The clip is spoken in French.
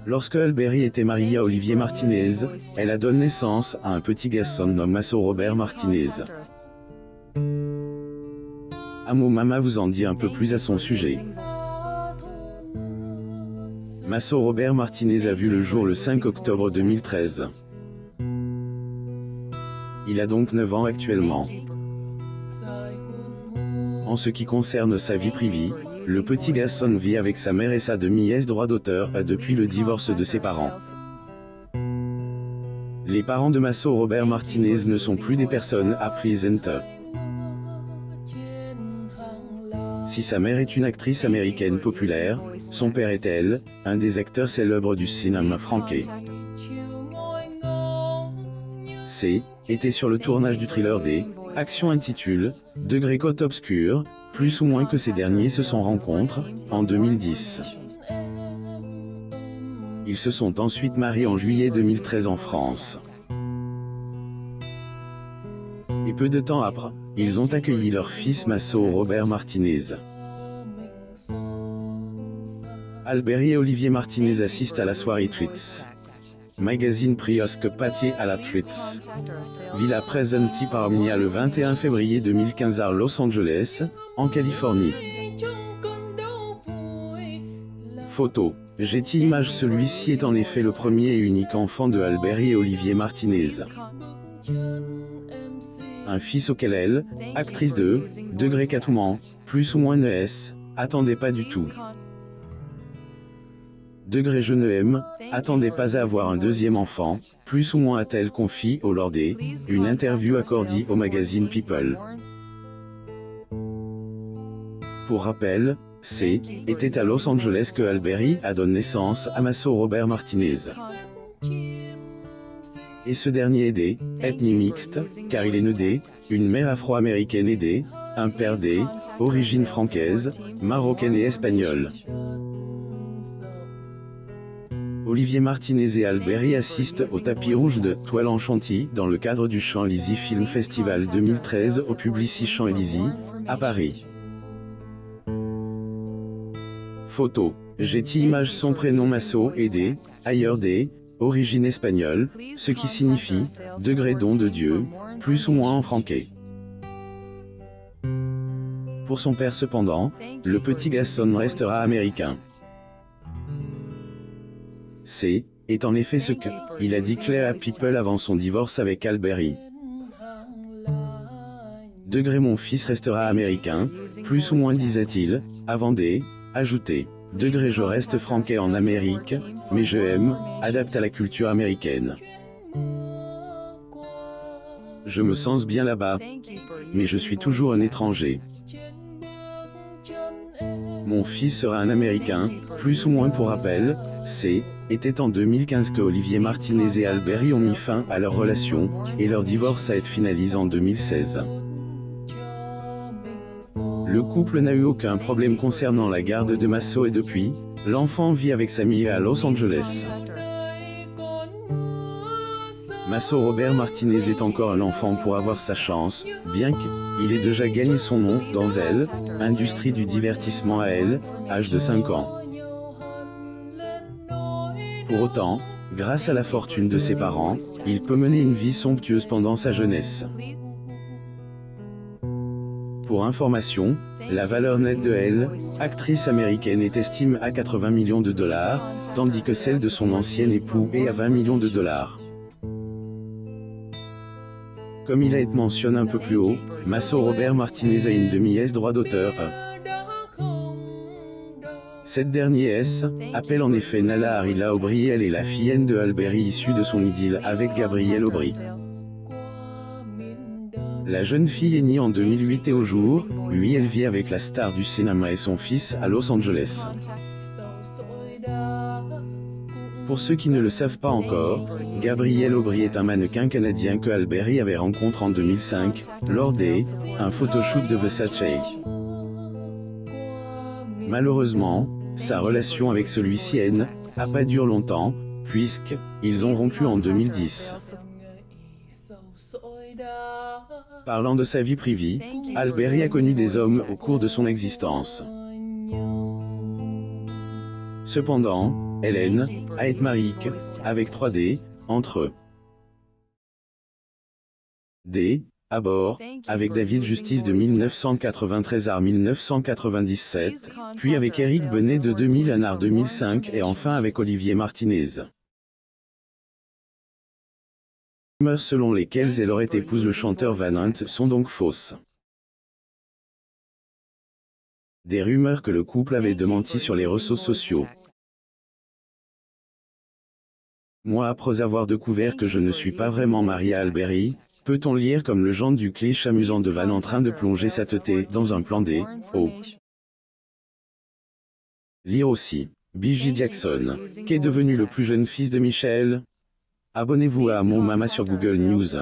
Lorsque Alberi était mariée à Olivier Martinez, elle a donné naissance à un petit garçon nommé Masso Robert Martinez. Amo Mama vous en dit un peu plus à son sujet. Masso Robert Martinez a vu le jour le 5 octobre 2013. Il a donc 9 ans actuellement. En ce qui concerne sa vie privée, le petit garçon vit avec sa mère et sa demi-nièce droit d'auteur depuis le divorce de ses parents. Les parents de Masso Robert Martinez ne sont plus des personnes à présenter. Si sa mère est une actrice américaine populaire, son père est elle, un des acteurs célèbres du cinéma français. C. était sur le tournage du thriller des Actions intitule Degré côte obscure, plus ou moins que ces derniers se sont rencontrés, en 2010. Ils se sont ensuite mariés en juillet 2013 en France. Et peu de temps après, ils ont accueilli leur fils Masso Robert Martinez. Alberi et Olivier Martinez assistent à la soirée Treats. Magazine Priosque Pâtier à la Treats. Villa Presenti Parmia le 21 février 2015 à Los Angeles, en Californie. Photo. Getty Images. Celui-ci est en effet le premier et unique enfant de Alberi et Olivier Martinez. Un fils auquel elle, actrice de Degré Catouman, plus ou moins ne attendait pas du tout. Degré Je ne aime, attendait pas à avoir un deuxième enfant, plus ou moins a-t-elle confié au lors des une interview accordée au magazine People. Pour rappel, C. était à Los Angeles que Alberi a donné naissance à Masso Robert Martinez. Et ce dernier est des ethnie mixte, car il est né des une mère afro-américaine et des un père des origines françaises, marocaine et espagnole. Olivier Martinez et Alberi assistent au tapis rouge de Toile en chantier dans le cadre du Champs-Élysées Film Festival 2013 au Publicis Champs-Élysées, à Paris. Photo. Getty Images. Son prénom Masso est des ailleurs des origine espagnole, ce qui signifie degré don de Dieu, plus ou moins en français. Pour son père cependant, le petit garçon restera américain. C. est en effet ce que il a dit Claire à People avant son divorce avec Alberi. Degré mon fils restera américain, plus ou moins disait-il, avant des ajouter. Degré je reste français en Amérique, mais je aime, adapte à la culture américaine. Je me sens bien là-bas, mais je suis toujours un étranger. Mon fils sera un Américain, plus ou moins pour rappel, C. était en 2015 que Olivier Martinez et Alberi ont mis fin à leur relation, et leur divorce a été finalisé en 2016. Le couple n'a eu aucun problème concernant la garde de Masso et depuis, l'enfant vit avec sa mère à Los Angeles. Masso Robert Martinez est encore un enfant pour avoir sa chance, bien qu'il ait déjà gagné son nom dans elle, industrie du divertissement à elle, âge de 5 ans. Pour autant, grâce à la fortune de ses parents, il peut mener une vie somptueuse pendant sa jeunesse. Pour information, la valeur nette de elle, actrice américaine, est estimée à 80 millions de dollars, tandis que celle de son ancien époux est à 20 millions de dollars. Comme il a été mentionné un peu plus haut, Masso Robert Martinez a une demi-nièce droit d'auteur. Cette dernière appelle en effet Nala Arila Aubry. Elle est la filleine de Alberi issue de son idylle avec Gabriel Aubry. La jeune fille est née en 2008 et au jour, lui elle vit avec la star du cinéma et son fils à Los Angeles. Pour ceux qui ne le savent pas encore, Gabriel Aubry est un mannequin canadien que Alberi avait rencontré en 2005, lors des un photoshoot de Versace. Malheureusement, sa relation avec celui-ci n'a pas duré longtemps, puisqu'ils ont rompu en 2010. Parlant de sa vie privée, Alberi a connu des hommes au cours de son existence. Cependant, Hélène a été mariée avec 3D, entre eux. D. À bord, avec David Justice de 1993 à 1997, puis avec Eric Benet de 2001 à 2005 et enfin avec Olivier Martinez. Les rumeurs selon lesquelles elle aurait épousé le chanteur Van Hunt sont donc fausses. Des rumeurs que le couple avait démenties sur les réseaux sociaux. Moi, après avoir découvert que je ne suis pas vraiment marié à Alberi, peut-on lire comme le genre du cliché amusant de Van en train de plonger sa tête dans un plan D, oh. Lire aussi, B.J. Jackson, qu'est devenu le plus jeune fils de Michel? Abonnez-vous à Mon Mama sur Google News.